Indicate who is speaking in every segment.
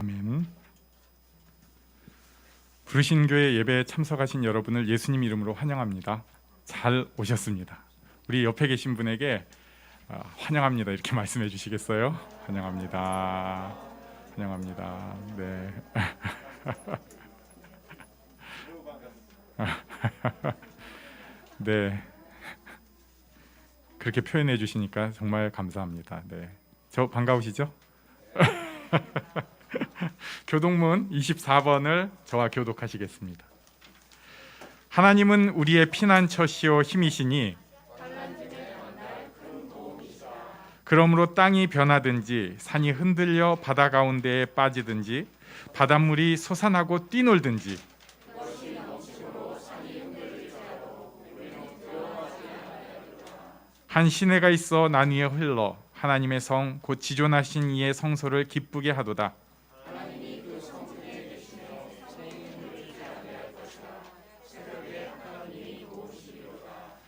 Speaker 1: 아멘. 부르신 교회 예배에 참석하신 여러분을 예수님 이름으로 환영합니다. 잘 오셨습니다. 우리 옆에 계신 분에게 환영합니다 이렇게 말씀해 주시겠어요? 환영합니다. 환영합니다. 네. 네. 그렇게 표현해 주시니까 정말 감사합니다. 네. 저 반가우시죠? 교독문 24번을 저와 교독하시겠습니다. 하나님은 우리의 피난처시요 힘이시니 그러므로 땅이 변하든지 산이 흔들려 바다 가운데에 빠지든지 바닷물이 솟아나고 뛰놀든지 한 시내가 있어 난 위에 흘러 하나님의 성 곧 지존하신 이의 성소를 기쁘게 하도다.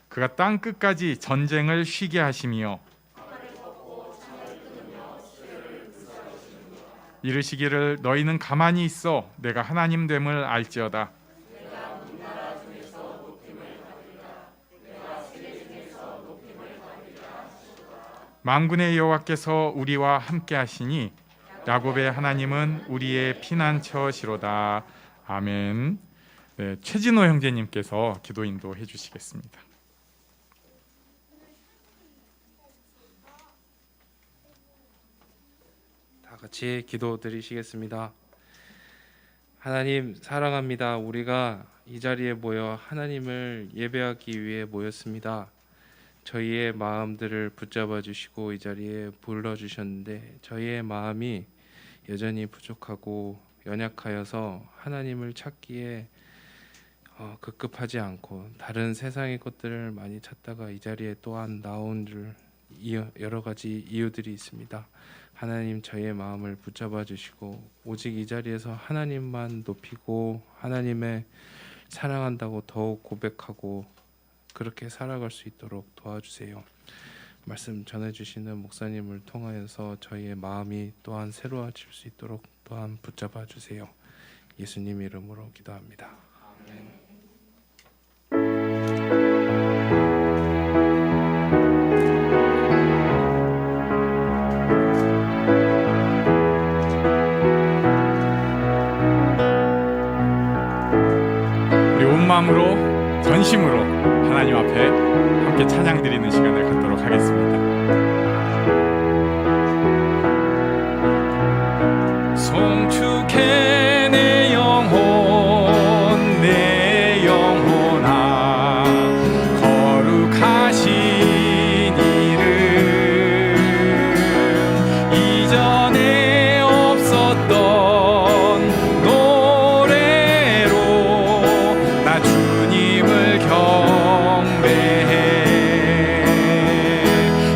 Speaker 1: 그가 땅 끝까지 전쟁을 쉬게 하시며 이르시기를 너희는 가만히 있어 내가 하나님 됨을 알지어다. 만군의 여호와께서 우리와 함께 하시니 야곱의 하나님은 우리의 피난처시로다. 아멘. 네, 최진호 형제님께서 기도 인도해 주시겠습니다.
Speaker 2: 다 같이 기도 드리시겠습니다. 하나님 사랑합니다. 우리가 이 자리에 모여 하나님을 예배하기 위해 모였습니다. 저희의 마음들을 붙잡아 주시고 이 자리에 불러주셨는데 저희의 마음이 여전히 부족하고 연약하여서 하나님을 찾기에 급급하지 않고 다른 세상의 것들을 많이 찾다가 이 자리에 또한 나온 줄 여러 가지 이유들이 있습니다. 하나님 저희의 마음을 붙잡아 주시고 오직 이 자리에서 하나님만 높이고 하나님의 사랑한다고 더욱 고백하고 그렇게 살아갈 수 있도록 도와주세요. 말씀 전해주시는 목사님을 통하여서 저희의 마음이 또한 새로워질 수 있도록 또한 붙잡아 주세요. 예수님 이름으로 기도합니다. 아멘.
Speaker 1: 우리 온 마음으로 전심으로 하나님 앞에 함께 찬양 드리는 시간을 갖도록 하겠습니다. 송축해 내 영혼 내 영혼아 거룩하신 이름 이전에 없었던 노래로 나 주님을 경배해.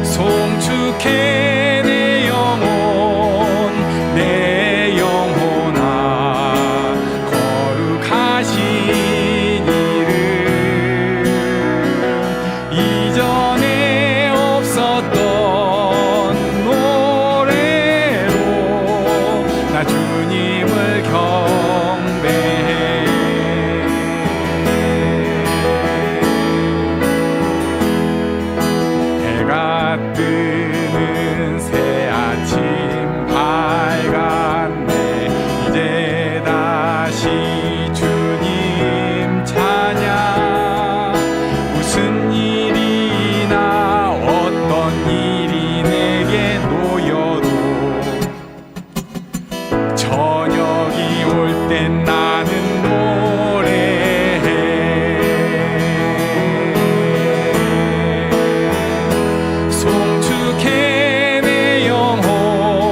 Speaker 1: 송축해 내 영혼 내 영혼아 거룩하신 이름 이전에 없었던 노래로 나 주님을 경배해. 해가 뜨는 새 아침 밝았네. 이제 다시 주님 찬양. 무슨 일이나 어떤 일이 내게 놓여도 저녁이 올 땐 나는 노래해. 송축해 내 영혼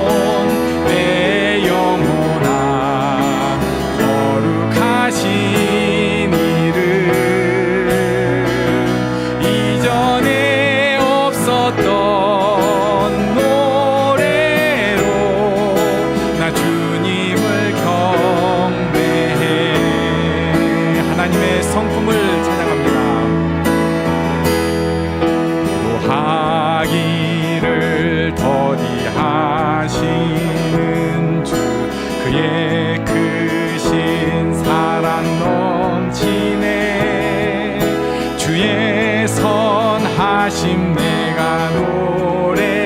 Speaker 1: 내가 노래하리.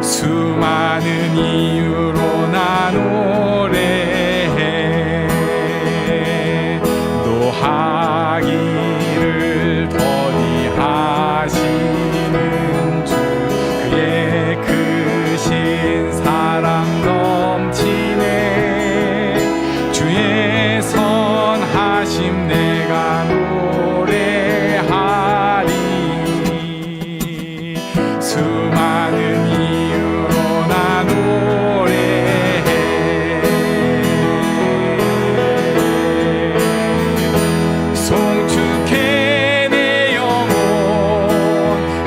Speaker 1: 수많은 이유로 나 노래해. 노하기를 더디하시는 주, 그의 크신 사랑 넘치네. 주의 선하심 내가 노래하리. 수많은 이유로 나 노래해. 송축해 내 영혼,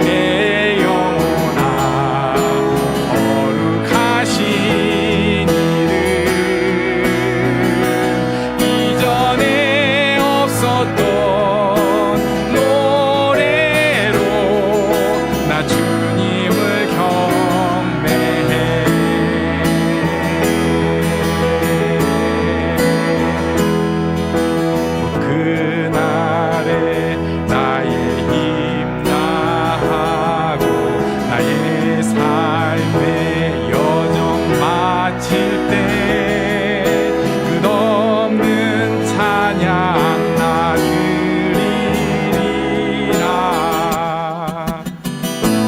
Speaker 1: 내 영혼아. 거룩하신 이름. 이전에 없었던 노래로 나 주님을 경배해. 그날에 나의 힘 다하고 나의 삶의 여정 마칠 때 끝없는 찬양 나 드리리라.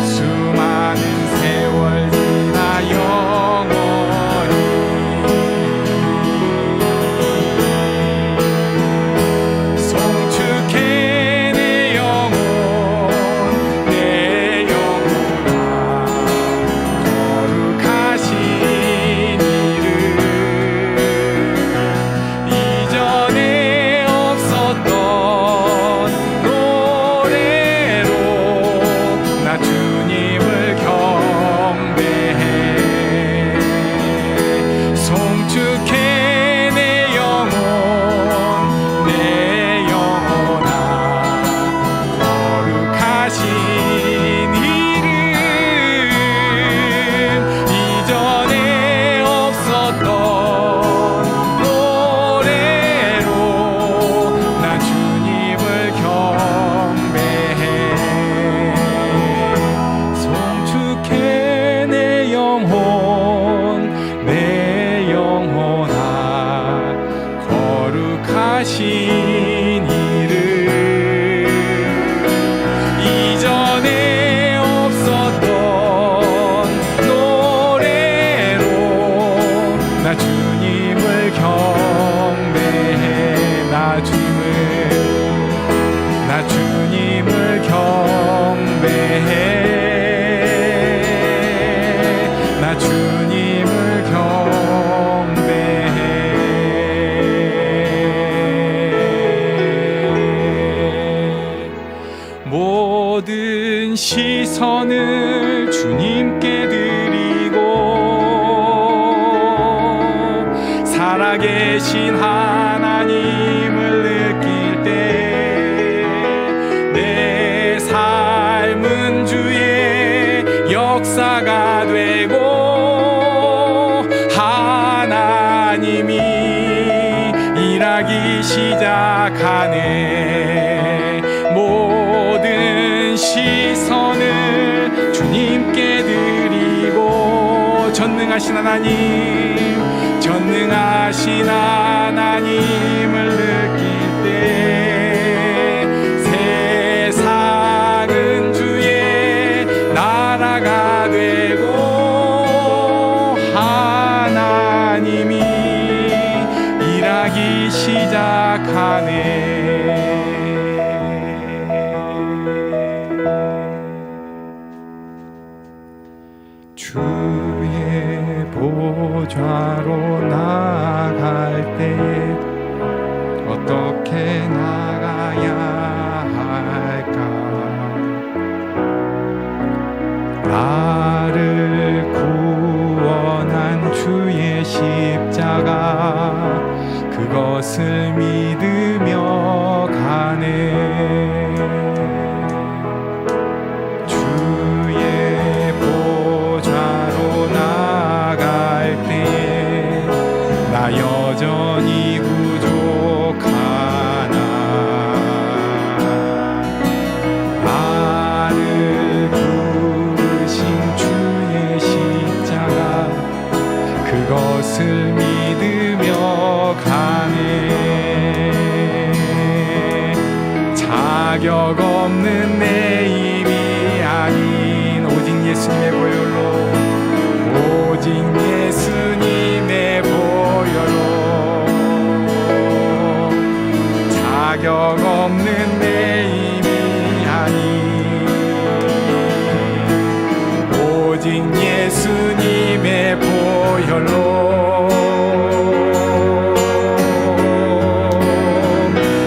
Speaker 1: 수많은 세월 지나 영원히 송축해 내 영혼, 내 영혼아. 거룩하신 이름. 이전에 없었던 노래로 나 주님을 경배해. 송축해 내 영혼, 내 영혼아. 거룩하신 이름. 이전에 없었던 노래로 나 주님을 경배해. 송축해 내 영혼, 내 영혼아. 거룩하신 이름. 이전에 없었던 노래로 나 주님을 경배해. 나 주님을 경배해. 나 주님을 경배해. 모든 시선을 주님께 드리고 살아계신 하나님을 느낄 때 내 삶은 주의 역사가 되고 하나님이 일하기 시작하네. 모든 시선을 주님께 드리고 전능하신 하나님, 전능하신 하나님을 느낄 때 세상은 주의 나라가 되고 하나님이 일하기 시작하네. 주의 보좌로 나갈 때 어떻게 나가야 할까? 나를 구원한 주의 십자가, 그것을 믿으며 가네. 주의 보좌로 나갈 때 나 여전히 부족하나. 없는 내 힘이 아닌 오직 예수님의 보혈로 오직 예수님의 보혈로 자격 없는 내 힘이 아닌 오직 예수님의 보혈로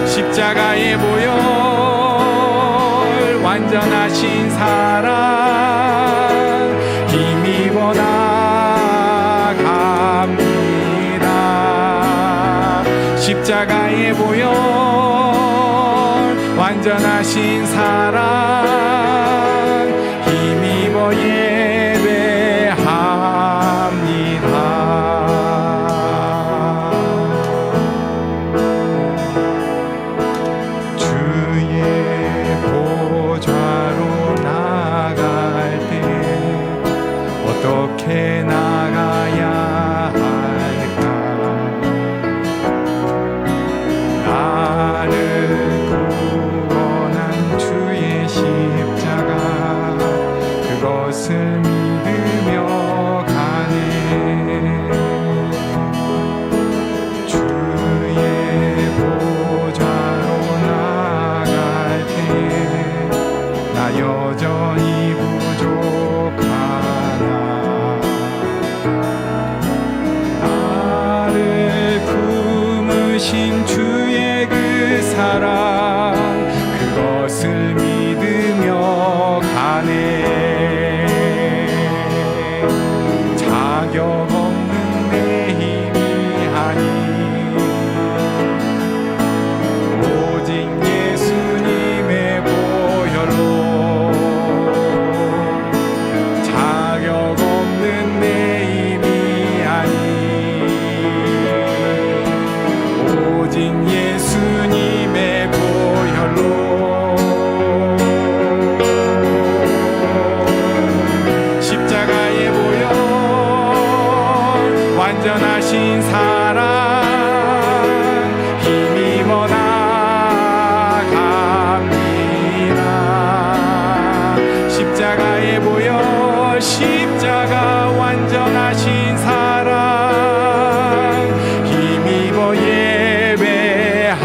Speaker 1: 십자가의 보혈 완전하신 사랑 힘입어 나갑니다. 십자가의 보혈 완전하신 사랑 힘입어 예배합니다. 주의 보좌로 나갈 때 어떻게 나가야 할까? 나를 구원한 주의 십자가 그것을 믿으며 가네. 주의 보좌로 나갈 때 나 여전히 부족하나. 나를 품으신 주의 그 사랑 그것을 믿으며 가네. 자격 없는 내 힘이 아닌 오직 예수님의 보혈로 자격 없는 내 힘이 아닌 오직 예수님의 보혈로 십자가의 보혈 완전하신 사랑 힘입어 나갑니다. 십자가의 보혈 십자가 완전하신 사랑 힘입어 예배합니다.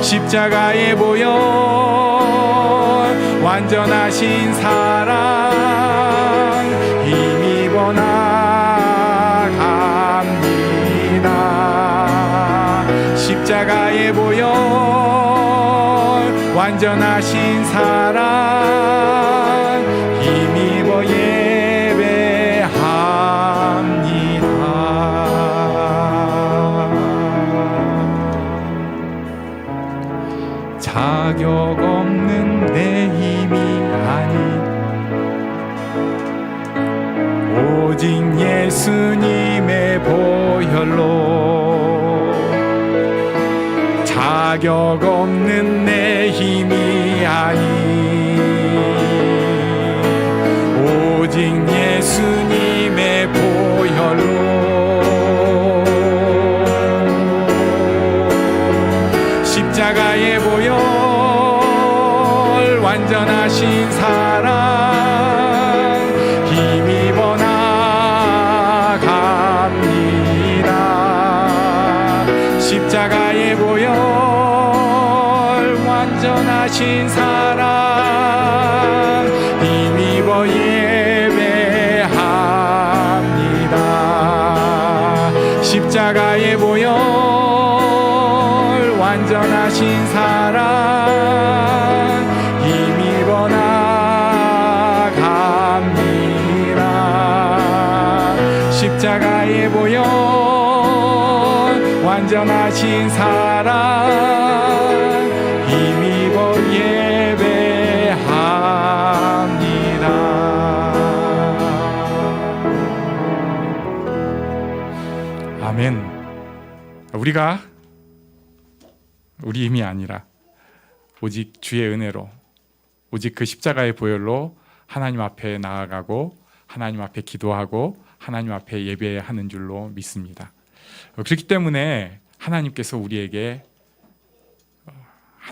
Speaker 1: 십자가의 보혈 완전하신 사랑 힘입어 나갑니다. 십자가의 보혈 완전하신 사랑 힘입어 예배합니다. 자격 없는 내 힘이 아닌 오직 예수님의 보혈로 자격 없는 내 힘이 아닌 오직 예수님의 보혈로 십자가의 보혈 완전하신 사랑 힘입어 나갑니다. 십자가의 보혈 완전하신 사랑 힘입어 예배합니다. 십자가의 보혈 완전하신 사랑 힘입어 나갑니다. 십자가의 보혈 완전하신 사랑 힘입어 예배합니다. 아멘. 우리가 우리 힘이 아니라 오직 주의 은혜로 오직 그 십자가의 보혈로 하나님 앞에 나아가고 하나님 앞에 기도하고 하나님 앞에 예배하는 줄로 믿습니다. 그렇기 때문에 하나님께서 우리에게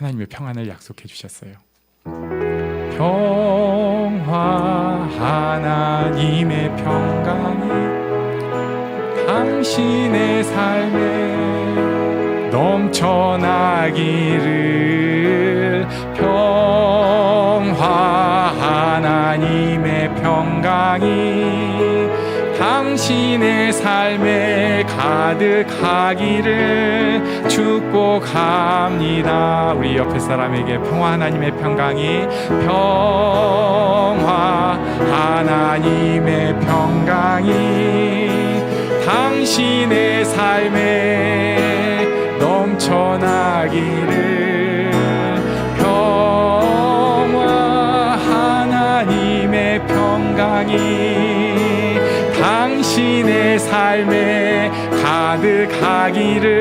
Speaker 1: 하나님의 평안을 약속해 주셨어요. 평화, 하나님의 평강이 당신의 삶에 넘쳐나기를. 평화, 하나님의 평강이 당신의 삶에 가득하기를 축복합니다. 우리 옆에 사람에게 평화, 하나님의 평강이, 평화, 하나님의 평강이 당신의 삶에 넘쳐나기를. 평화, 하나님의 평강이 당신의 삶에 가득하기를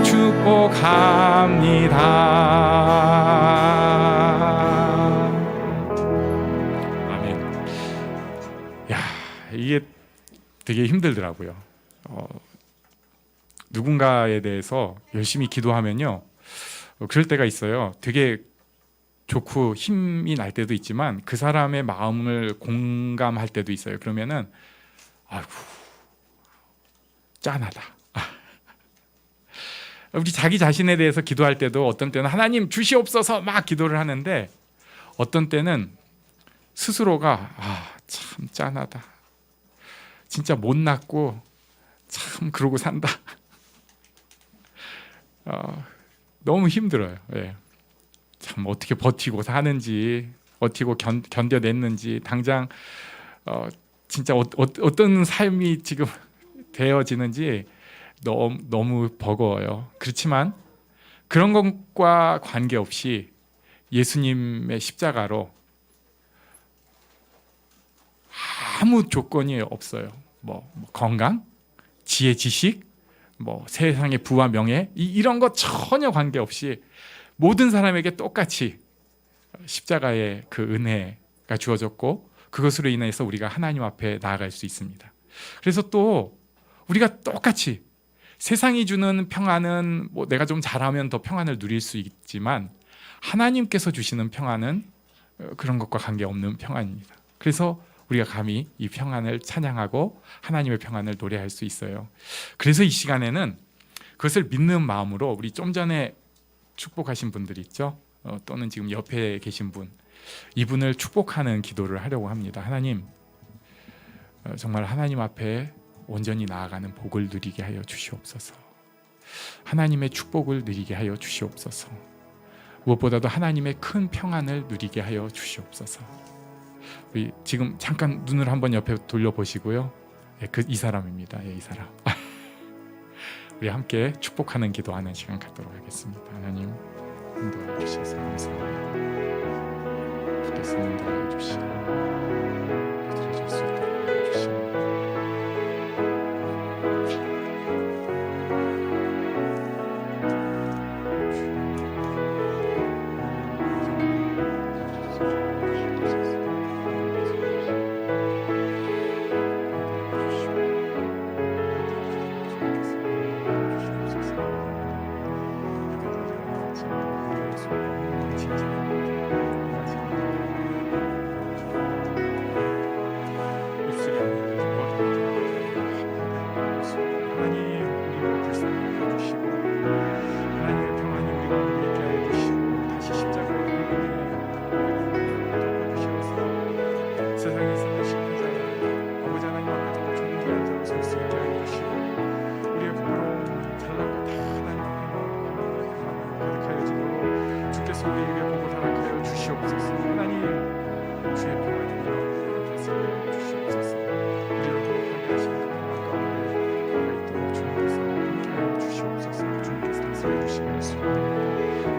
Speaker 1: 축복합니다. 아멘. 야, 이게 되게 힘들더라고요. 누군가에 대해서 열심히 기도하면요, 그럴 때가 있어요. 되게 좋고 힘이 날 때도 있지만 그 사람의 마음을 공감할 때도 있어요. 그러면은 아이고 짠하다. 우리 자기 자신에 대해서 기도할 때도 어떤 때는 하나님 주시옵소서 막 기도를 하는데, 어떤 때는 스스로가 참 짠하다, 진짜 못났고 참 그러고 산다. 너무 힘들어요. 예. 참 어떻게 버티고 사는지, 버티고 견뎌냈는지, 당장 진짜 어떤 삶이 지금 되어지는지 너무 버거워요. 그렇지만 그런 것과 관계없이 예수님의 십자가로 아무 조건이 없어요. 뭐 건강, 지혜, 지식, 뭐 세상의 부와 명예, 이런 것 전혀 관계없이 모든 사람에게 똑같이 십자가의 그 은혜가 주어졌고, 그것으로 인해서 우리가 하나님 앞에 나아갈 수 있습니다. 그래서 또 우리가 똑같이 세상이 주는 평안은 뭐 내가 좀 잘하면 더 평안을 누릴 수 있지만, 하나님께서 주시는 평안은 그런 것과 관계없는 평안입니다. 그래서 우리가 감히 이 평안을 찬양하고 하나님의 평안을 노래할 수 있어요. 그래서 이 시간에는 그것을 믿는 마음으로, 우리 좀 전에 축복하신 분들 있죠? 또는 지금 옆에 계신 분, 이분을 축복하는 기도를 하려고 합니다. 하나님, 정말 하나님 앞에 온전히 나아가는 복을 누리게 하여 주시옵소서. 하나님의 축복을 누리게 하여 주시옵소서. 무엇보다도 하나님의 큰 평안을 누리게 하여 주시옵소서. 우리 지금 잠깐 눈을 한번 옆에 돌려보시고요. 이 사람입니다. 이 사람. 우리 함께 축복하는 기도하는 시간 갖도록 하겠습니다. 하나님, 인도하여 주셔서 감사합니다. 주께서 인도하여 주시고 드려질 수 있도록 하여 주시고,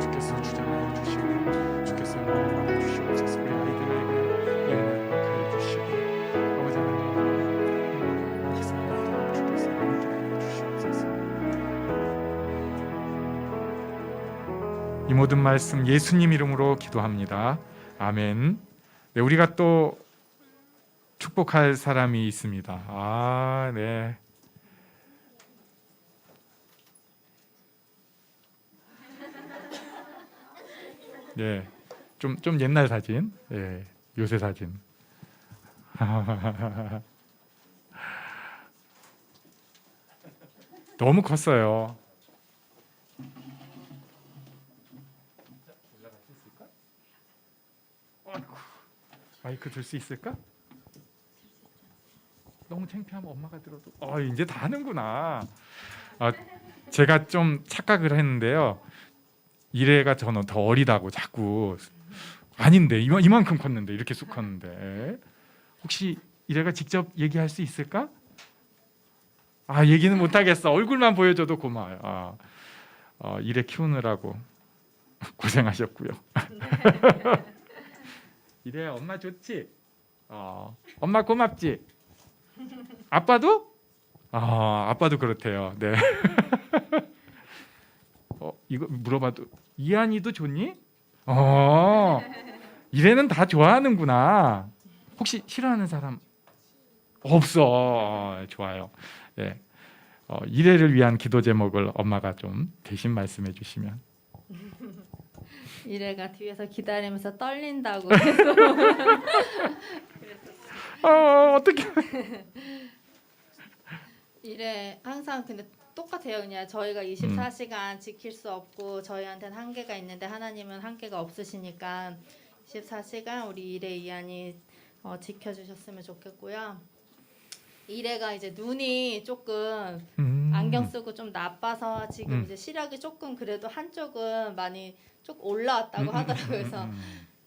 Speaker 1: 주께서 주장하여 주시고, 주께서 영광을 주시옵소서. 우리 아이들에게 예언을 허락하여 주시고, 아버지 하나님, 기사가 주께서 함께하여 주시옵소서. 이 모든 말씀 예수님 이름으로 기도합니다. 아멘. 네, 우리가 또 축복할 사람이 있습니다. 네. 예, 좀 옛날 사진, 예, 요새 사진. 너무 컸어요. 올라갈 수 있을까? 아이고, 마이크 들 수 있을까? 너무 창피하면 엄마가 들어도. 이제 다 하는구나. 제가 좀 착각을 했는데요. 이래가 저는 더 어리다고 자꾸. 아닌데 이만큼 컸는데 이렇게 쑥 컸는데. 혹시 이래가 직접 얘기할 수 있을까? 얘기는 못 하겠어. 얼굴만 보여줘도 고마워요. 이래 키우느라고 고생하셨고요. 이래 엄마 좋지? 엄마 고맙지? 아빠도? 아빠도 그렇대요. 네. 이거 물어봐도 이한이도 좋니? 이래는 다 좋아하는구나. 혹시 싫어하는 사람 없어? 좋아요. 네. 이래를 위한 기도 제목을 엄마가 좀 대신 말씀해 주시면.
Speaker 3: 이래가 뒤에서 기다리면서 떨린다고
Speaker 1: 어떻게?
Speaker 3: 이래 항상 근데 똑같아요. 그냥 저희가 24시간 지킬 수 없고 저희한테는 한계가 있는데 하나님은 한계가 없으시니까 24시간 우리 이래 이한이 지켜주셨으면 좋겠고요. 이래가 이제 눈이 조금 안경 쓰고 좀 나빠서 지금 이제 시력이 조금 그래도 한쪽은 많이 좀 올라왔다고 하더라고요. 그래서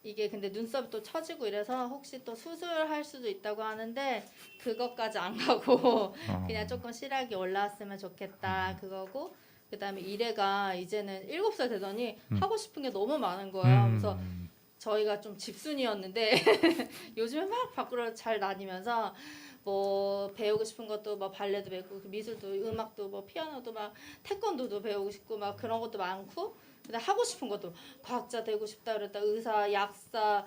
Speaker 3: 이게 근데 눈썹이 또 처지고 이래서 혹시 또 수술할 수도 있다고 하는데 그것까지 안 가고 그냥 조금 시력이 올라왔으면 좋겠다 그거고, 그다음에 이래가 이제는 7살 되더니 하고 싶은 게 너무 많은 거예요. 그래서 저희가 좀 집순이었는데 요즘에 막 밖으로 잘 다니면서 뭐 배우고 싶은 것도 뭐 발레도 배우고 미술도 음악도 뭐 피아노도 막 태권도도 배우고 싶고 막 그런 것도 많고, 근데 하고 싶은 것도 과학자 되고 싶다 그랬다, 의사, 약사,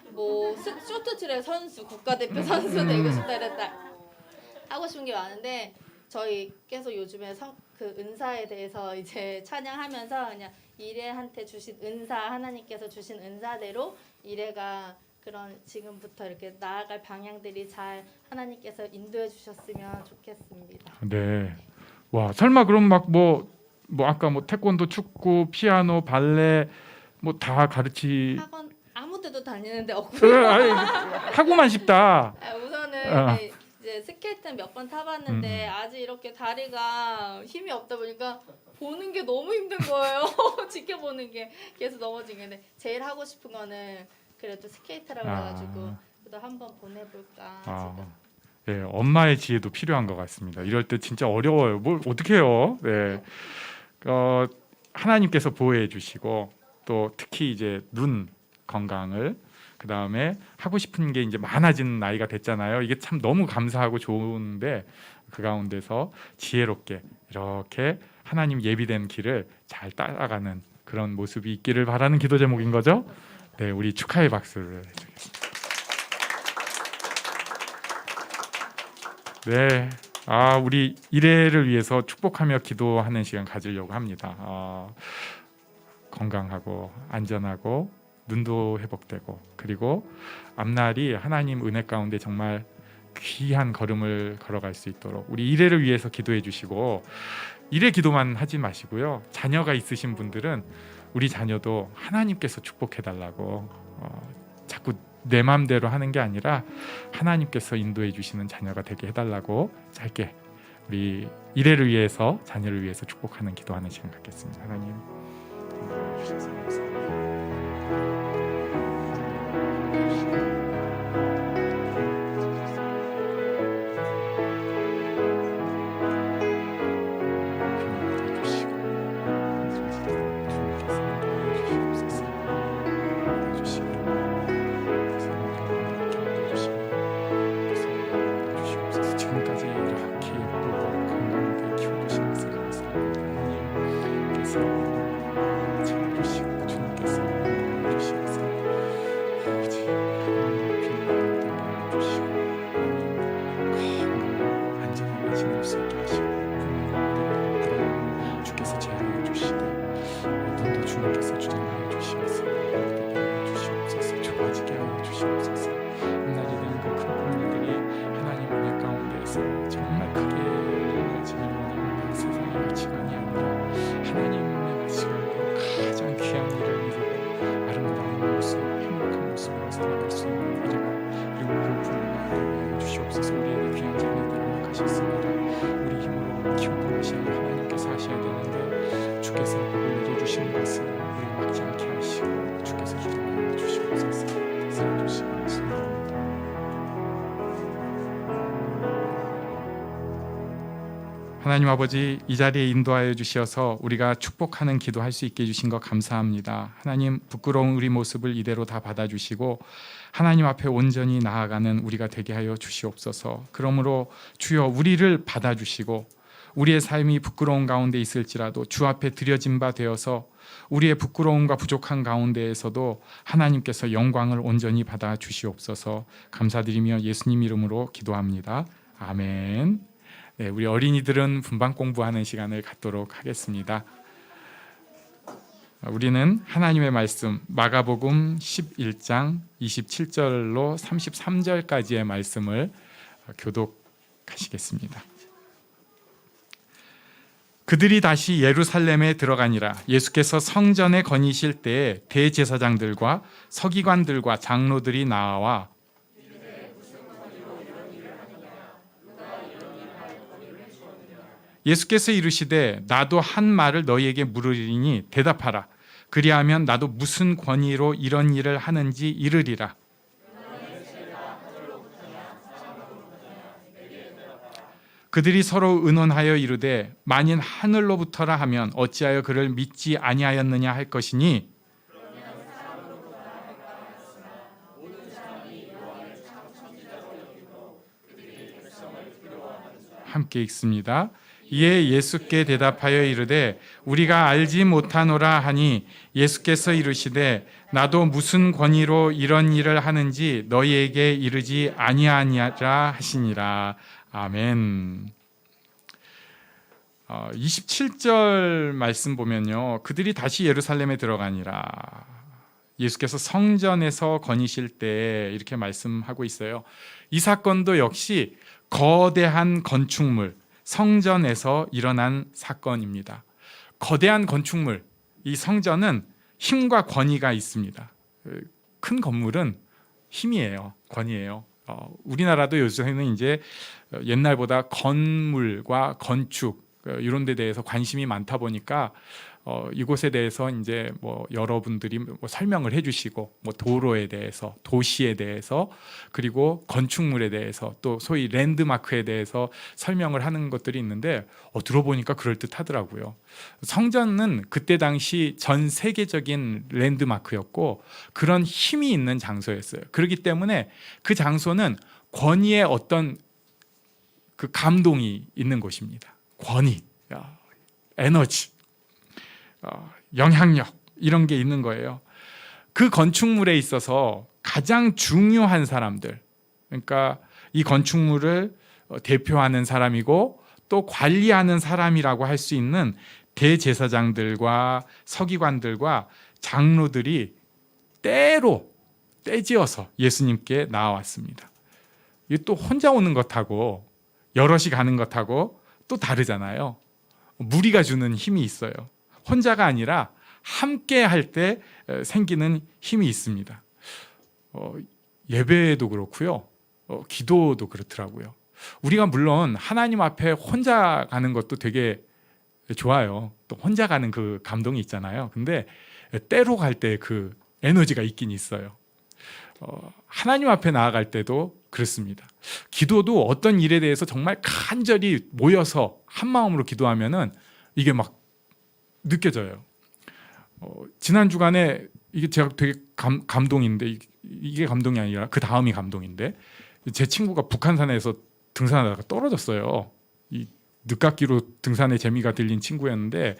Speaker 3: 뭐 쇼트트랙 선수, 국가대표 선수 되고 싶다 그랬다, 하고 싶은 게 많은데 저희 계속 요즘에 그 은사에 대해서 이제 찬양하면서 그냥 이래한테 주신 은사, 하나님께서 주신 은사대로 이래가 그런 지금부터 이렇게 나아갈 방향들이 잘 하나님께서 인도해 주셨으면 좋겠습니다.
Speaker 1: 네. 와, 설마 그럼 막 뭐 아까 뭐 태권도, 축구, 피아노, 발레 뭐 다
Speaker 3: 학원 아무 데도 다니는데 없고요.
Speaker 1: 하고만 싶다.
Speaker 3: 우선은 이제 스케이트는 몇 번 타봤는데 아직 이렇게 다리가 힘이 없다 보니까 보는 게 너무 힘든 거예요. 지켜보는 게 계속 넘어지는데 제일 하고 싶은 거는 그래도 스케이트라고 해가지고 그래도 한번 보내볼까 지금.
Speaker 1: 네, 엄마의 지혜도 필요한 것 같습니다. 이럴 때 진짜 어려워요. 뭘 어떻게 해요? 네. 하나님께서 보호해 주시고 또 특히 이제 눈 건강을, 그 다음에 하고 싶은 게 이제 많아지는 나이가 됐잖아요. 이게 참 너무 감사하고 좋은데 그 가운데서 지혜롭게 이렇게 하나님 예비된 길을 잘 따라가는 그런 모습이 있기를 바라는 기도 제목인 거죠. 네, 우리 축하의 박수를 해주겠습니다. 네, 우리 이래를 위해서 축복하며 기도하는 시간 가지려고 합니다. 건강하고 안전하고 눈도 회복되고, 그리고 앞날이 하나님 은혜 가운데 정말 귀한 걸음을 걸어갈 수 있도록 우리 이래를 위해서 기도해 주시고, 이래 기도만 하지 마시고요. 자녀가 있으신 분들은 우리 자녀도 하나님께서 축복해 달라고 자꾸 내 마음대로 하는 게 아니라 하나님께서 인도해 주시는 자녀가 되게 해달라고 짧게 우리 이래를 위해서, 자녀를 위해서 축복하는 기도하는 시간 갖겠습니다. 하나님 주셔서 감사합니다. 지금까지 이렇게 예쁘고 건강하게 키워주신 것을 감사합니다. 하나님께서 채워주시고 주님께서 하나님 아버지, 이 자리에 인도하여 주셔서 우리가 축복하는 기도할 수 있게 해주신 것 감사합니다. 하나님, 부끄러운 우리 모습을 이대로 다 받아주시고 하나님 앞에 온전히 나아가는 우리가 되게 하여 주시옵소서. 그러므로 주여 우리를 받아주시고 우리의 삶이 부끄러운 가운데 있을지라도 주 앞에 드려진 바 되어서 우리의 부끄러움과 부족한 가운데에서도 하나님께서 영광을 온전히 받아 주시옵소서. 감사드리며 예수님 이름으로 기도합니다. 아멘. 네, 우리 어린이들은 분방 공부하는 시간을 갖도록 하겠습니다. 우리는 하나님의 말씀 마가복음 11장 27절로 33절까지의 말씀을 교독하시겠습니다. 그들이 다시 예루살렘에 들어가니라. 예수께서 성전에 거니실 때에 대제사장들과 서기관들과 장로들이 나와 예수께서 이르시되 나도 한 말을 너희에게 물으리니 대답하라. 그리하면 나도 무슨 권위로 이런 일을 하는지 이르리라. 그들이 서로 의논하여 이르되 만일 하늘로부터라 하면 어찌하여 그를 믿지 아니하였느냐 할 것이니 함께 읽습니다. 이에 예수께 대답하여 이르되 우리가 알지 못하노라 하니 예수께서 이르시되 나도 무슨 권위로 이런 일을 하는지 너희에게 이르지 아니하니라 하시니라. 아멘. 27절 말씀 보면요, 그들이 다시 예루살렘에 들어가니라. 예수께서 성전에서 거니실 때 이렇게 말씀하고 있어요. 이 사건도 역시 거대한 건축물 성전에서 일어난 사건입니다. 거대한 건축물, 이 성전은 힘과 권위가 있습니다. 큰 건물은 힘이에요, 권위예요. 우리나라도 요새는 이제 옛날보다 건물과 건축 이런 데 대해서 관심이 많다 보니까 이곳에 대해서 이제 뭐 여러분들이 뭐 설명을 해주시고 뭐 도로에 대해서, 도시에 대해서, 그리고 건축물에 대해서, 또 소위 랜드마크에 대해서 설명을 하는 것들이 있는데 들어보니까 그럴 듯하더라고요. 성전은 그때 당시 전 세계적인 랜드마크였고 그런 힘이 있는 장소였어요. 그렇기 때문에 그 장소는 권위의 어떤 그 감동이 있는 곳입니다. 권위, 에너지, 영향력 이런 게 있는 거예요. 그 건축물에 있어서 가장 중요한 사람들, 그러니까 이 건축물을 대표하는 사람이고 또 관리하는 사람이라고 할 수 있는 대제사장들과 서기관들과 장로들이 떼지어서 예수님께 나와왔습니다. 이게 또 혼자 오는 것하고 여럿이 가는 것하고 또 다르잖아요. 무리가 주는 힘이 있어요. 혼자가 아니라 함께 할 때 생기는 힘이 있습니다. 예배도 그렇고요. 기도도 그렇더라고요. 우리가 물론 하나님 앞에 혼자 가는 것도 되게 좋아요. 또 혼자 가는 그 감동이 있잖아요. 근데 때로 갈 때 그 에너지가 있긴 있어요. 하나님 앞에 나아갈 때도 그렇습니다. 기도도 어떤 일에 대해서 정말 간절히 모여서 한 마음으로 기도하면은 이게 막 느껴져요. 지난 주간에 이게 제가 되게 감동인데 이게 감동이 아니라 그 다음이 감동인데 제 친구가 북한산에서 등산하다가 떨어졌어요. 이 늦깎이로 등산의 재미가 들린 친구였는데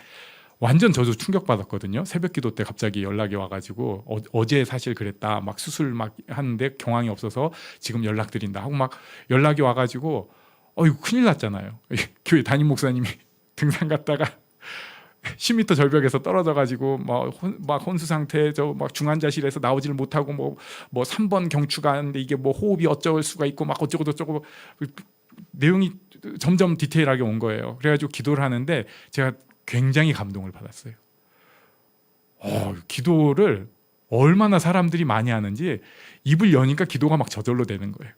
Speaker 1: 완전 저도 충격받았거든요. 새벽기도 때 갑자기 연락이 와가지고 어제 사실 그랬다. 막 수술 막 하는데 경황이 없어서 지금 연락드린다 하고 막 연락이 와가지고 이거 큰일 났잖아요. 교회 담임 목사님이 등산 갔다가 10m 절벽에서 떨어져가지고 막 혼수 상태, 저 막 중환자실에서 나오지를 못하고 뭐 3번 경추가 하는데 이게 뭐 호흡이 어쩔 수가 있고 막 어쩌고 저쩌고 내용이 점점 디테일하게 온 거예요. 그래가지고 기도를 하는데 제가 굉장히 감동을 받았어요. 기도를 얼마나 사람들이 많이 하는지 입을 여니까 기도가 막 저절로 되는 거예요.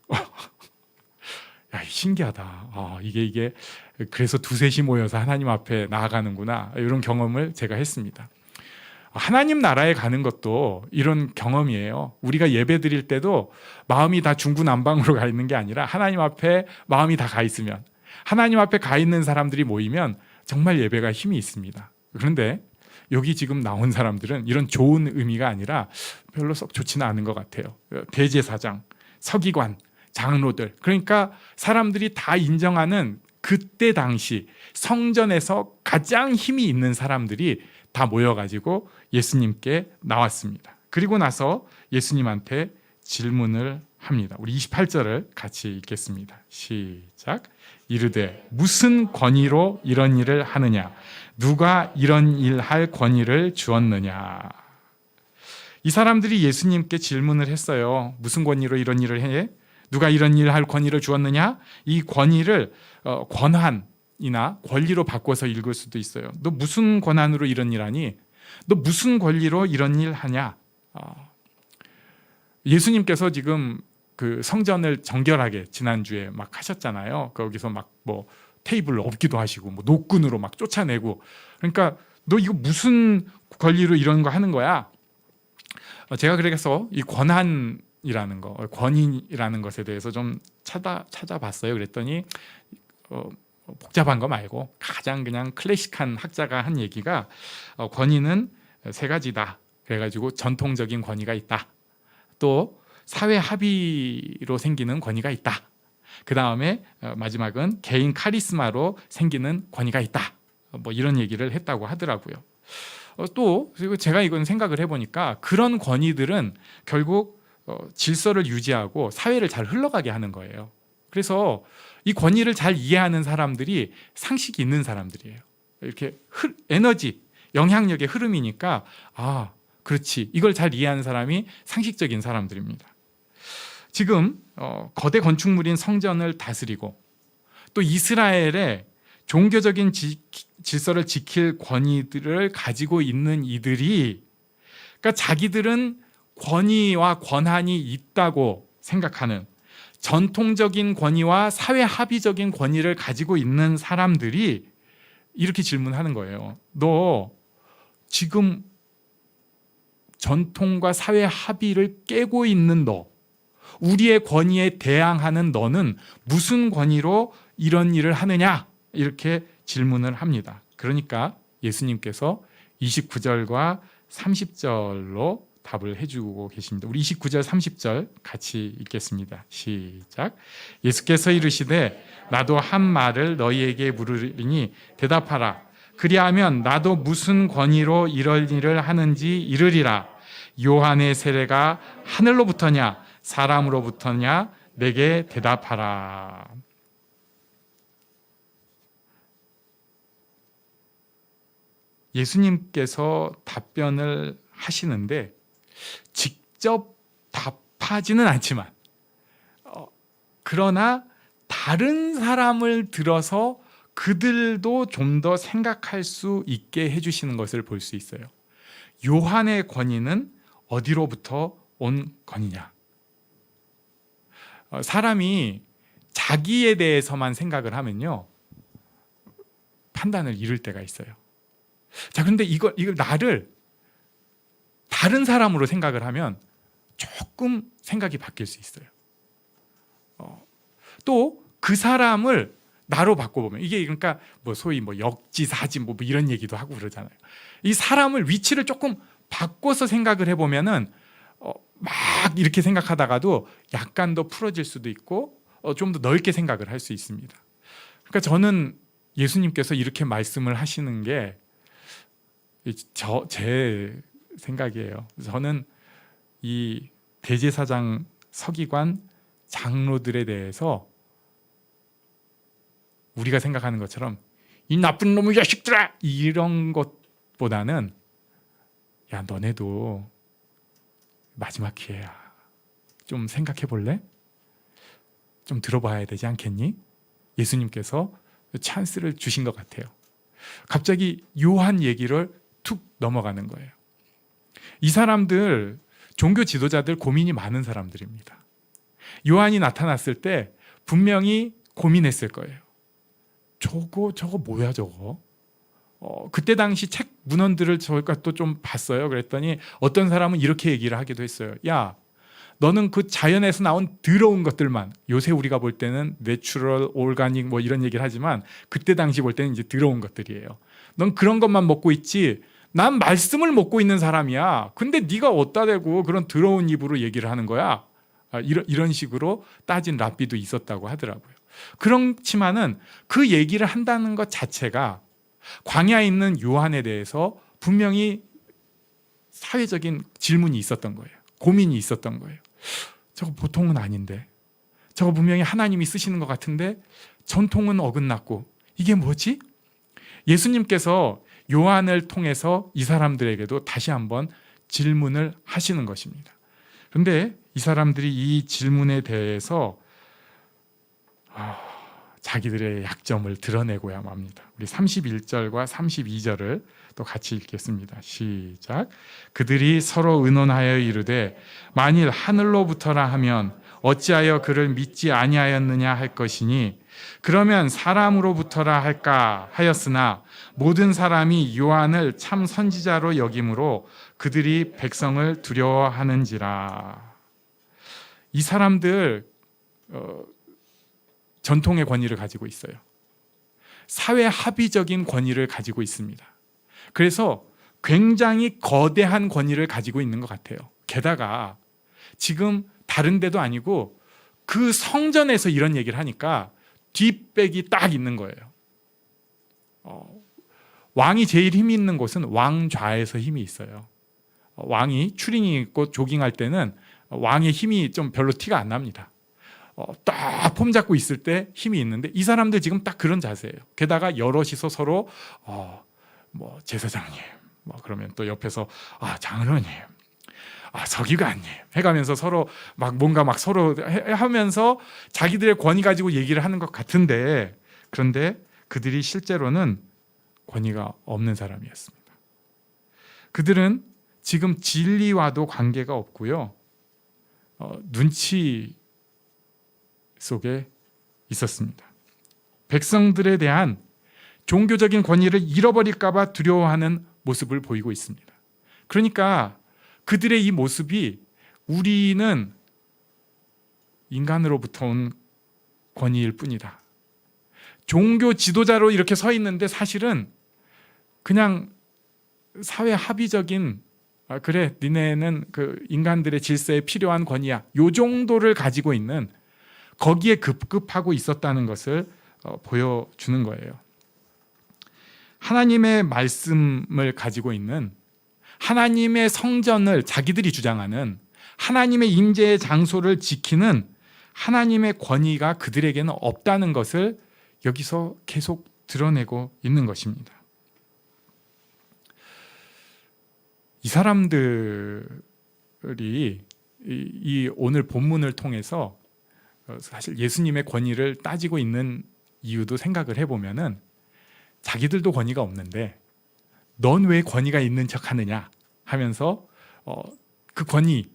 Speaker 1: 야, 신기하다. 이게 그래서 두셋이 모여서 하나님 앞에 나아가는구나. 이런 경험을 제가 했습니다. 하나님 나라에 가는 것도 이런 경험이에요. 우리가 예배 드릴 때도 마음이 다 중구난방으로 가 있는 게 아니라 하나님 앞에 마음이 다 가 있으면, 하나님 앞에 가 있는 사람들이 모이면 정말 예배가 힘이 있습니다. 그런데 여기 지금 나온 사람들은 이런 좋은 의미가 아니라 별로 썩 좋지는 않은 것 같아요. 대제사장, 서기관, 장로들, 그러니까 사람들이 다 인정하는 그때 당시 성전에서 가장 힘이 있는 사람들이 다 모여가지고 예수님께 나왔습니다. 그리고 나서 예수님한테 질문을 합니다. 우리 28절을 같이 읽겠습니다. 시작. 이르되 무슨 권위로 이런 일을 하느냐? 누가 이런 일 할 권위를 주었느냐? 이 사람들이 예수님께 질문을 했어요. 무슨 권위로 이런 일을 해? 누가 이런 일 할 권위를 주었느냐? 이 권위를 권한이나 권리로 바꿔서 읽을 수도 있어요. 너 무슨 권한으로 이런 일 하니? 너 무슨 권리로 이런 일 하냐? 예수님께서 지금 그 성전을 정결하게 지난주에 막 하셨잖아요. 거기서 막 뭐 테이블 엎기도 하시고 뭐 노끈으로 막 쫓아내고, 그러니까 너 이거 무슨 권리로 이런 거 하는 거야? 제가 그래서 이 권한이라는 거, 권위라는 것에 대해서 좀 찾아봤어요. 그랬더니 복잡한 거 말고 가장 그냥 클래식한 학자가 한 얘기가 권위는 세 가지다. 그래가지고 전통적인 권위가 있다. 또 사회 합의로 생기는 권위가 있다. 그 다음에 마지막은 개인 카리스마로 생기는 권위가 있다. 뭐 이런 얘기를 했다고 하더라고요. 또 그리고 제가 이건 생각을 해보니까 그런 권위들은 결국 질서를 유지하고 사회를 잘 흘러가게 하는 거예요. 그래서 이 권위를 잘 이해하는 사람들이 상식이 있는 사람들이에요. 이렇게 에너지, 영향력의 흐름이니까 그렇지, 이걸 잘 이해하는 사람이 상식적인 사람들입니다. 지금 거대 건축물인 성전을 다스리고 또 이스라엘의 종교적인 질서를 지킬 권위들을 가지고 있는 이들이, 그러니까 자기들은 권위와 권한이 있다고 생각하는 전통적인 권위와 사회 합의적인 권위를 가지고 있는 사람들이 이렇게 질문하는 거예요. 너 지금 전통과 사회 합의를 깨고 있는 너, 우리의 권위에 대항하는 너는 무슨 권위로 이런 일을 하느냐? 이렇게 질문을 합니다. 그러니까 예수님께서 29절과 30절로 답을 해주고 계십니다. 우리 29절 30절 같이 읽겠습니다. 시작. 예수께서 이르시되 나도 한 말을 너희에게 물으리니 대답하라. 그리하면 나도 무슨 권위로 이런 일을 하는지 이르리라. 요한의 세례가 하늘로부터냐 사람으로부터냐? 내게 대답하라. 예수님께서 답변을 하시는데 직접 답하지는 않지만 그러나 다른 사람을 들어서 그들도 좀 더 생각할 수 있게 해주시는 것을 볼 수 있어요. 요한의 권위는 어디로부터 온 권위냐? 사람이 자기에 대해서만 생각을 하면요, 판단을 잃을 때가 있어요. 자, 그런데 이걸 나를 다른 사람으로 생각을 하면 조금 생각이 바뀔 수 있어요. 또 그 사람을 나로 바꿔보면, 이게 그러니까 뭐 소위 뭐 역지사지 뭐 이런 얘기도 하고 그러잖아요. 이 사람을 위치를 조금 바꿔서 생각을 해보면은 막 이렇게 생각하다가도 약간 더 풀어질 수도 있고 좀 더 넓게 생각을 할 수 있습니다. 그러니까 저는 예수님께서 이렇게 말씀을 하시는 게 제 생각이에요. 저는 이 대제사장, 서기관, 장로들에 대해서 우리가 생각하는 것처럼 이 나쁜 놈의 자식들아 이런 것보다는 야, 너네도 마지막 기회야. 좀 생각해 볼래? 좀 들어봐야 되지 않겠니? 예수님께서 찬스를 주신 것 같아요. 갑자기 요한 얘기를 툭 넘어가는 거예요. 이 사람들, 종교 지도자들 고민이 많은 사람들입니다. 요한이 나타났을 때 분명히 고민했을 거예요. 저거 뭐야 저거? 그때 당시 책 문헌들을 저희가 또 좀 봤어요. 그랬더니 어떤 사람은 이렇게 얘기를 하기도 했어요. 야, 너는 그 자연에서 나온 더러운 것들만, 요새 우리가 볼 때는 내추럴, 오르가닉 뭐 이런 얘기를 하지만 그때 당시 볼 때는 이제 더러운 것들이에요. 넌 그런 것만 먹고 있지 난 말씀을 먹고 있는 사람이야. 근데 네가 어디다 대고 그런 더러운 입으로 얘기를 하는 거야. 이런 식으로 따진 랍비도 있었다고 하더라고요. 그렇지만은 그 얘기를 한다는 것 자체가 광야에 있는 요한에 대해서 분명히 사회적인 질문이 있었던 거예요. 고민이 있었던 거예요. 저거 보통은 아닌데, 저거 분명히 하나님이 쓰시는 것 같은데 전통은 어긋났고 이게 뭐지? 예수님께서 요한을 통해서 이 사람들에게도 다시 한번 질문을 하시는 것입니다. 그런데 이 사람들이 이 질문에 대해서 자기들의 약점을 드러내고야 맙니다. 우리 31절과 32절을 또 같이 읽겠습니다. 시작. 그들이 서로 의논하여 이르되 만일 하늘로부터라 하면 어찌하여 그를 믿지 아니하였느냐 할 것이니 그러면 사람으로부터라 할까 하였으나 모든 사람이 요한을 참 선지자로 여김으로 그들이 백성을 두려워하는지라. 이 사람들 전통의 권위를 가지고 있어요. 사회 합의적인 권위를 가지고 있습니다. 그래서 굉장히 거대한 권위를 가지고 있는 것 같아요. 게다가 지금 다른 데도 아니고 그 성전에서 이런 얘기를 하니까 뒷백이 딱 있는 거예요. 왕이 제일 힘이 있는 곳은 왕좌에서 힘이 있어요. 왕이 추링이 있고 조깅할 때는 왕의 힘이 좀 별로 티가 안 납니다. 딱 폼 잡고 있을 때 힘이 있는데 이 사람들 지금 딱 그런 자세예요. 게다가 여럿이서 서로 뭐 제사장님, 뭐 그러면 또 옆에서 장로님, 서기관님 해가면서 서로 막 뭔가 막 서로 하면서 자기들의 권위 가지고 얘기를 하는 것 같은데, 그런데 그들이 실제로는 권위가 없는 사람이었습니다. 그들은 지금 진리와도 관계가 없고요, 눈치 속에 있었습니다. 백성들에 대한 종교적인 권위를 잃어버릴까 봐 두려워하는 모습을 보이고 있습니다. 그러니까 그들의 이 모습이 우리는 인간으로부터 온 권위일 뿐이다. 종교 지도자로 이렇게 서 있는데 사실은 그냥 사회 합의적인 그래 니네는 그 인간들의 질서에 필요한 권위야, 요 정도를 가지고 있는, 거기에 급급하고 있었다는 것을 보여주는 거예요. 하나님의 말씀을 가지고 있는, 하나님의 성전을 자기들이 주장하는, 하나님의 임재의 장소를 지키는 하나님의 권위가 그들에게는 없다는 것을 여기서 계속 드러내고 있는 것입니다. 이 사람들이 이 오늘 본문을 통해서 사실 예수님의 권위를 따지고 있는 이유도 생각을 해보면은 자기들도 권위가 없는데 넌 왜 권위가 있는 척 하느냐 하면서 그 권위,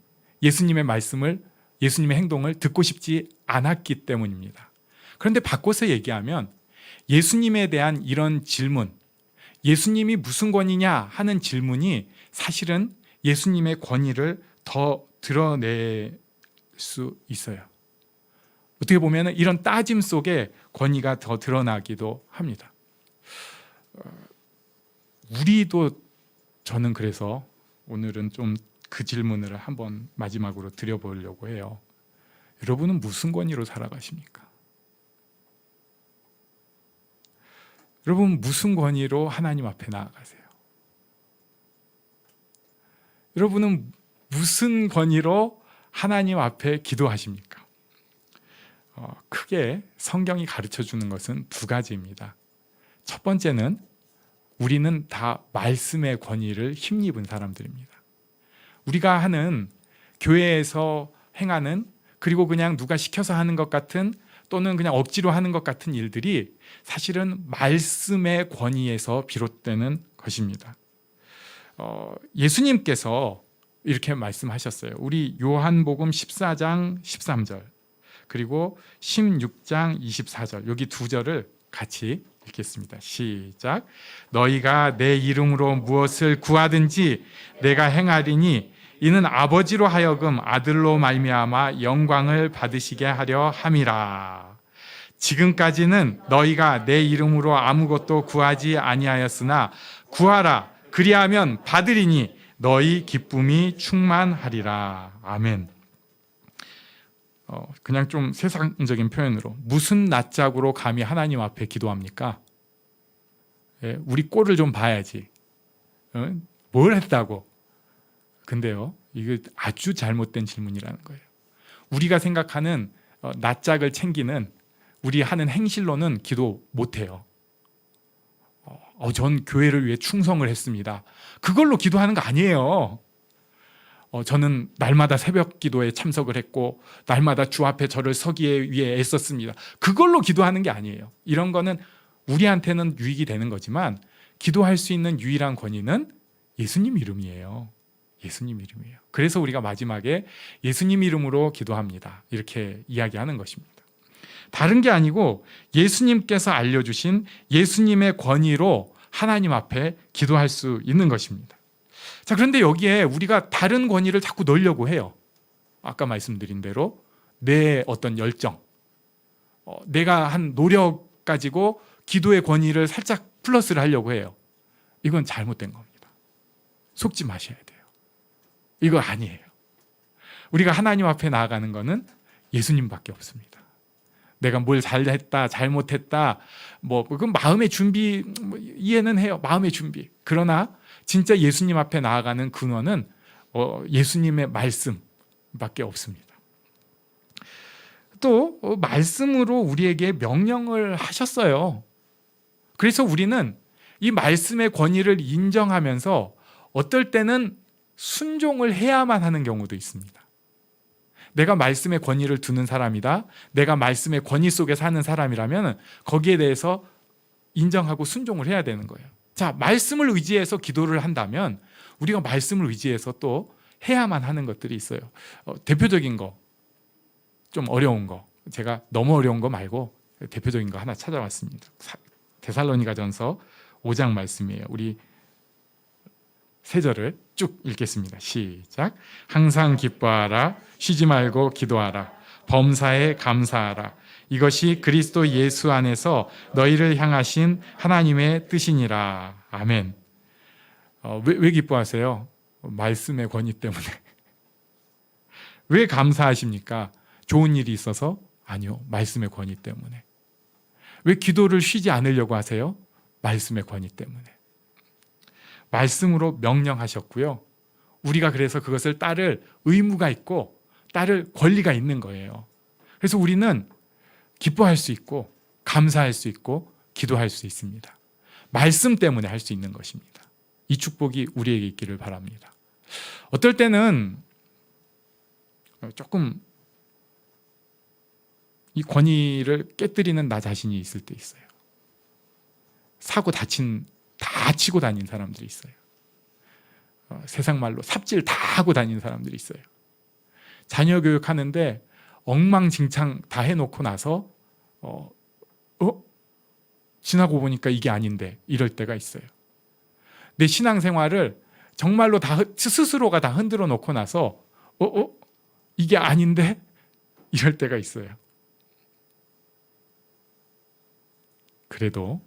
Speaker 1: 예수님의 말씀을, 예수님의 행동을 듣고 싶지 않았기 때문입니다. 그런데 바꿔서 얘기하면 예수님에 대한 이런 질문, 예수님이 무슨 권위냐 하는 질문이 사실은 예수님의 권위를 더 드러낼 수 있어요. 어떻게 보면 이런 따짐 속에 권위가 더 드러나기도 합니다. 우리도, 저는 그래서 오늘은 좀 그 질문을 한번 마지막으로 드려보려고 해요. 여러분은 무슨 권위로 살아가십니까? 여러분 무슨 권위로 하나님 앞에 나아가세요? 여러분은 무슨 권위로 하나님 앞에 기도하십니까? 크게 성경이 가르쳐 주는 것은 두 가지입니다. 첫 번째는 우리는 다 말씀의 권위를 힘입은 사람들입니다. 우리가 하는, 교회에서 행하는, 그리고 그냥 누가 시켜서 하는 것 같은, 또는 그냥 억지로 하는 것 같은 일들이 사실은 말씀의 권위에서 비롯되는 것입니다. 예수님께서 이렇게 말씀하셨어요. 우리 요한복음 14장 13절 그리고 16장 24절, 여기 두 절을 같이 읽겠습니다. 시작. 너희가 내 이름으로 무엇을 구하든지 내가 행하리니 이는 아버지로 하여금 아들로 말미암아 영광을 받으시게 하려 함이라. 지금까지는 너희가 내 이름으로 아무것도 구하지 아니하였으나 구하라, 그리하면 받으리니 너희 기쁨이 충만하리라. 아멘. 그냥 좀 세상적인 표현으로 무슨 낯짝으로 감히 하나님 앞에 기도합니까? 우리 꼴을 좀 봐야지. 뭘 했다고? 근데요, 이거 아주 잘못된 질문이라는 거예요. 우리가 생각하는 낯짝을 챙기는 우리 하는 행실로는 기도 못해요. 전 교회를 위해 충성을 했습니다. 그걸로 기도하는 거 아니에요. 저는 날마다 새벽 기도에 참석을 했고 날마다 주 앞에 저를 서기에 위해 애썼습니다. 그걸로 기도하는 게 아니에요. 이런 거는 우리한테는 유익이 되는 거지만 기도할 수 있는 유일한 권위는 예수님 이름이에요. 예수님 이름이에요. 그래서 우리가 마지막에 예수님 이름으로 기도합니다. 이렇게 이야기하는 것입니다. 다른 게 아니고 예수님께서 알려주신 예수님의 권위로 하나님 앞에 기도할 수 있는 것입니다. 자, 그런데 여기에 우리가 다른 권위를 자꾸 넣으려고 해요. 아까 말씀드린 대로 내 어떤 열정, 내가 한 노력 가지고 기도의 권위를 살짝 플러스를 하려고 해요. 이건 잘못된 겁니다. 속지 마셔야 돼요. 이거 아니에요. 우리가 하나님 앞에 나아가는 거는 예수님밖에 없습니다. 내가 뭘 잘했다, 잘못했다, 그건 마음의 준비, 이해는 해요. 마음의 준비. 그러나 진짜 예수님 앞에 나아가는 근원은 예수님의 말씀밖에 없습니다. 또 말씀으로 우리에게 명령을 하셨어요. 그래서 우리는 이 말씀의 권위를 인정하면서 어떨 때는 순종을 해야만 하는 경우도 있습니다. 내가 말씀의 권위를 두는 사람이다, 내가 말씀의 권위 속에 사는 사람이라면 거기에 대해서 인정하고 순종을 해야 되는 거예요. 자, 말씀을 의지해서 기도를 한다면 우리가 말씀을 의지해서 또 해야만 하는 것들이 있어요. 대표적인 거, 좀 어려운 거, 제가 너무 어려운 거 말고 대표적인 거 하나 찾아왔습니다. 데살로니가전서 5장 말씀이에요. 우리 세 절을 쭉 읽겠습니다. 시작. 항상 기뻐하라, 쉬지 말고 기도하라, 범사에 감사하라. 이것이 그리스도 예수 안에서 너희를 향하신 하나님의 뜻이니라. 아멘. 왜 기뻐하세요? 말씀의 권위 때문에. 왜 감사하십니까? 좋은 일이 있어서? 아니요, 말씀의 권위 때문에. 왜 기도를 쉬지 않으려고 하세요? 말씀의 권위 때문에. 말씀으로 명령하셨고요. 우리가 그래서 그것을 따를 의무가 있고 따를 권리가 있는 거예요. 그래서 우리는 기뻐할 수 있고 감사할 수 있고 기도할 수 있습니다. 말씀 때문에 할 수 있는 것입니다. 이 축복이 우리에게 있기를 바랍니다. 어떨 때는 조금 이 권위를 깨뜨리는 나 자신이 있을 때 있어요. 사고 다 치고 다니는 사람들이 있어요. 세상 말로 삽질 다 하고 다니는 사람들이 있어요. 자녀 교육하는데 엉망진창 다 해놓고 나서 지나고 보니까 이게 아닌데 이럴 때가 있어요. 내 신앙생활을 정말로 스스로가 다 흔들어 놓고 나서 이게 아닌데 이럴 때가 있어요. 그래도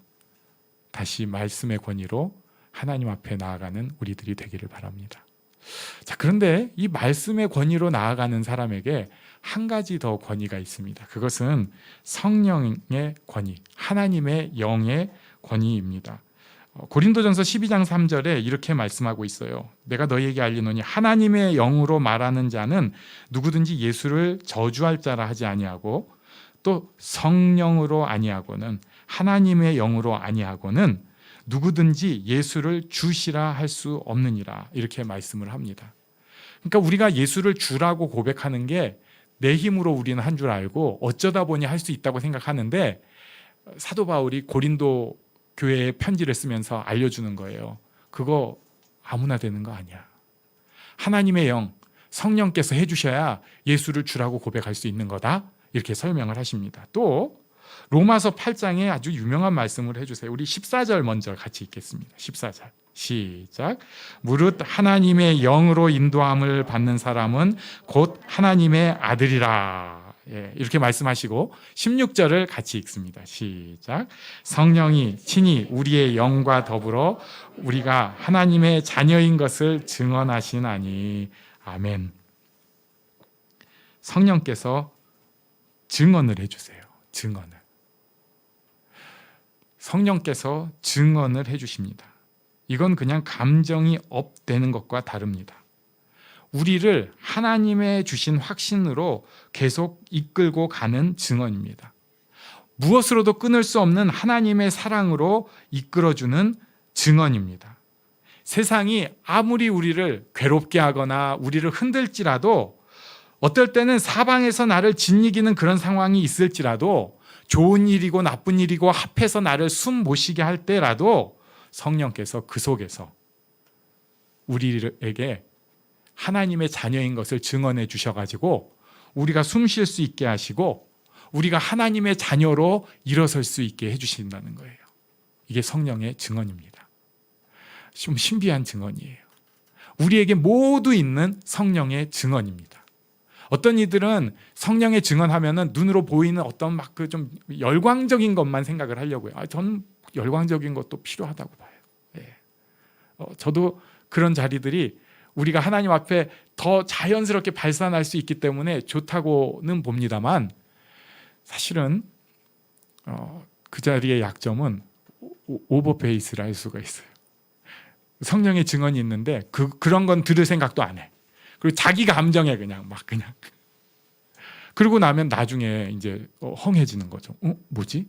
Speaker 1: 다시 말씀의 권위로 하나님 앞에 나아가는 우리들이 되기를 바랍니다. 자, 그런데 이 말씀의 권위로 나아가는 사람에게 한 가지 더 권위가 있습니다. 그것은 성령의 권위, 하나님의 영의 권위입니다. 고린도전서 12장 3절에 이렇게 말씀하고 있어요. 내가 너희에게 알리노니 하나님의 영으로 말하는 자는 누구든지 예수를 저주할 자라 하지 아니하고 또 성령으로 아니하고는 하나님의 영으로 아니하고는 누구든지 예수를 주시라 할 수 없느니라. 이렇게 말씀을 합니다. 그러니까 우리가 예수를 주라고 고백하는 게 내 힘으로 우리는 한 줄 알고 어쩌다 보니 할 수 있다고 생각하는데 사도 바울이 고린도 교회에 편지를 쓰면서 알려주는 거예요. 그거 아무나 되는 거 아니야. 하나님의 영, 성령께서 해주셔야 예수를 주라고 고백할 수 있는 거다. 이렇게 설명을 하십니다. 또 로마서 8장에 아주 유명한 말씀을 해주세요. 우리 14절 먼저 같이 읽겠습니다. 14절. 시작. 무릇 하나님의 영으로 인도함을 받는 사람은 곧 하나님의 아들이라. 예, 이렇게 말씀하시고 16절을 같이 읽습니다. 시작. 성령이 친히 우리의 영과 더불어 우리가 하나님의 자녀인 것을 증언하시나니. 아멘. 성령께서 증언을 해주세요. 증언을. 성령께서 증언을 해주십니다. 이건 그냥 감정이 업되는 것과 다릅니다. 우리를 하나님의 주신 확신으로 계속 이끌고 가는 증언입니다. 무엇으로도 끊을 수 없는 하나님의 사랑으로 이끌어주는 증언입니다. 세상이 아무리 우리를 괴롭게 하거나 우리를 흔들지라도, 어떨 때는 사방에서 나를 짓이기는 그런 상황이 있을지라도, 좋은 일이고 나쁜 일이고 합해서 나를 숨 못 쉬게 할 때라도 성령께서 그 속에서 우리에게 하나님의 자녀인 것을 증언해 주셔가지고 우리가 숨 쉴 수 있게 하시고 우리가 하나님의 자녀로 일어설 수 있게 해주신다는 거예요. 이게 성령의 증언입니다. 좀 신비한 증언이에요. 우리에게 모두 있는 성령의 증언입니다. 어떤 이들은 성령의 증언하면은 눈으로 보이는 어떤 막 그 좀 열광적인 것만 생각을 하려고요. 저는 열광적인 것도 필요하다고 봐요. 예. 저도 그런 자리들이 우리가 하나님 앞에 더 자연스럽게 발산할 수 있기 때문에 좋다고는 봅니다만, 사실은 그 자리의 약점은 오버페이스를 할 수가 있어요. 성령의 증언이 있는데 그런 건 들을 생각도 안 해. 그리고 자기 감정에 그냥. 그러고 나면 나중에 이제 헝해지는 거죠. 뭐지?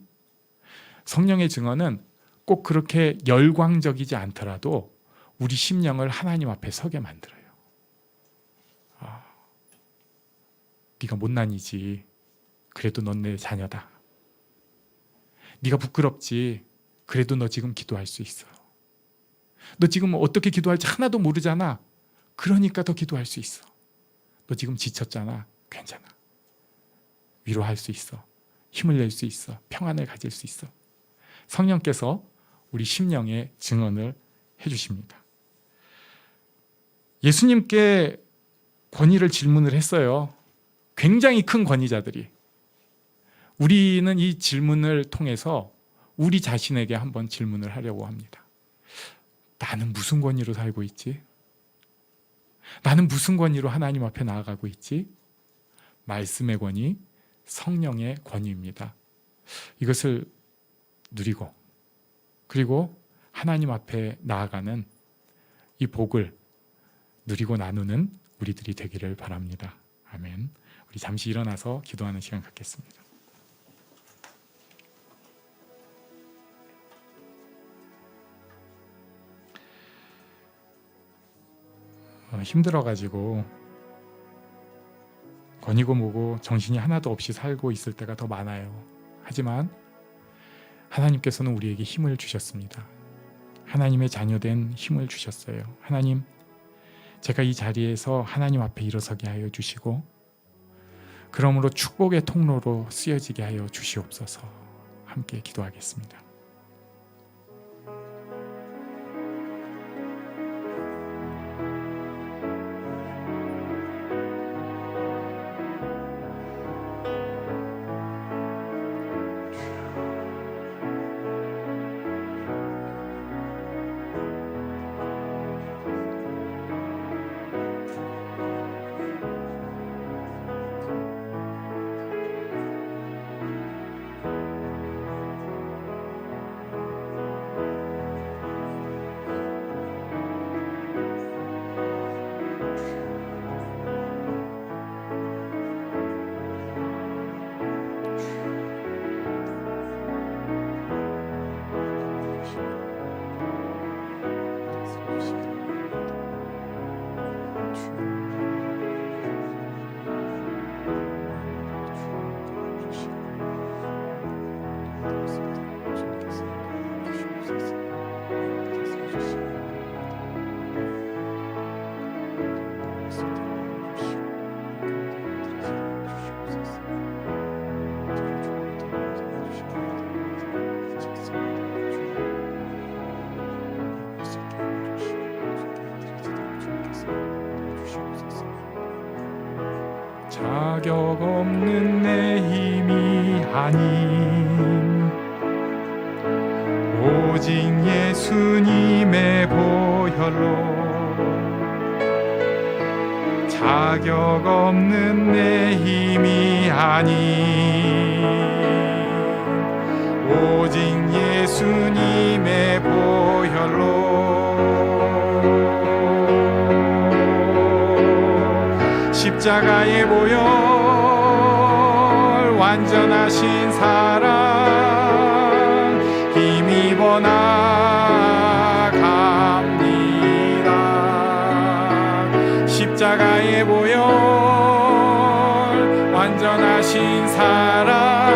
Speaker 1: 성령의 증언은 꼭 그렇게 열광적이지 않더라도 우리 심령을 하나님 앞에 서게 만들어요. 네가 못난이지. 그래도 넌 내 자녀다. 네가 부끄럽지. 그래도 너 지금 기도할 수 있어. 너 지금 어떻게 기도할지 하나도 모르잖아. 그러니까 더 기도할 수 있어. 너 지금 지쳤잖아. 괜찮아. 위로할 수 있어. 힘을 낼 수 있어. 평안을 가질 수 있어. 성령께서 우리 심령에 증언을 해주십니다. 예수님께 권위를 질문을 했어요. 굉장히 큰 권위자들이. 우리는 이 질문을 통해서 우리 자신에게 한번 질문을 하려고 합니다. 나는 무슨 권위로 살고 있지? 나는 무슨 권위로 하나님 앞에 나아가고 있지? 말씀의 권위, 성령의 권위입니다. 이것을 누리고, 그리고 하나님 앞에 나아가는 이 복을 누리고 나누는 우리들이 되기를 바랍니다. 아멘. 우리 잠시 일어나서 기도하는 시간 갖겠습니다. 힘들어가지고 권이고 뭐고 정신이 하나도 없이 살고 있을 때가 더 많아요. 하지만 하나님께서는 우리에게 힘을 주셨습니다. 하나님의 자녀된 힘을 주셨어요. 하나님, 제가 이 자리에서 하나님 앞에 일어서게 하여 주시고, 그러므로 축복의 통로로 쓰여지게 하여 주시옵소서. 함께 기도하겠습니다. 자격 없는 내 힘이 아닌 오직 예수님의 보혈로 자격 없는 내 힘이 아닌 오직 예수님의 보혈로 십자가의 보혈 완전하신 사랑 힘입어 나갑니다. 십자가의 보혈 완전하신 사랑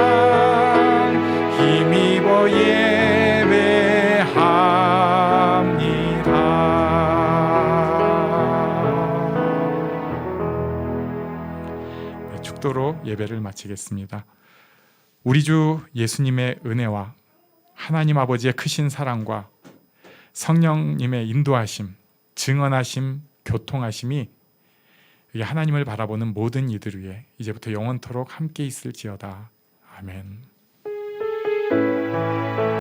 Speaker 1: 힘입어 예배합니다. 네, 축도로 예배를 마치겠습니다. 우리 주 예수님의 은혜와 하나님 아버지의 크신 사랑과 성령님의 인도하심, 증언하심, 교통하심이 하나님을 바라보는 모든 이들 위해 이제부터 영원토록 함께 있을지어다. 아멘.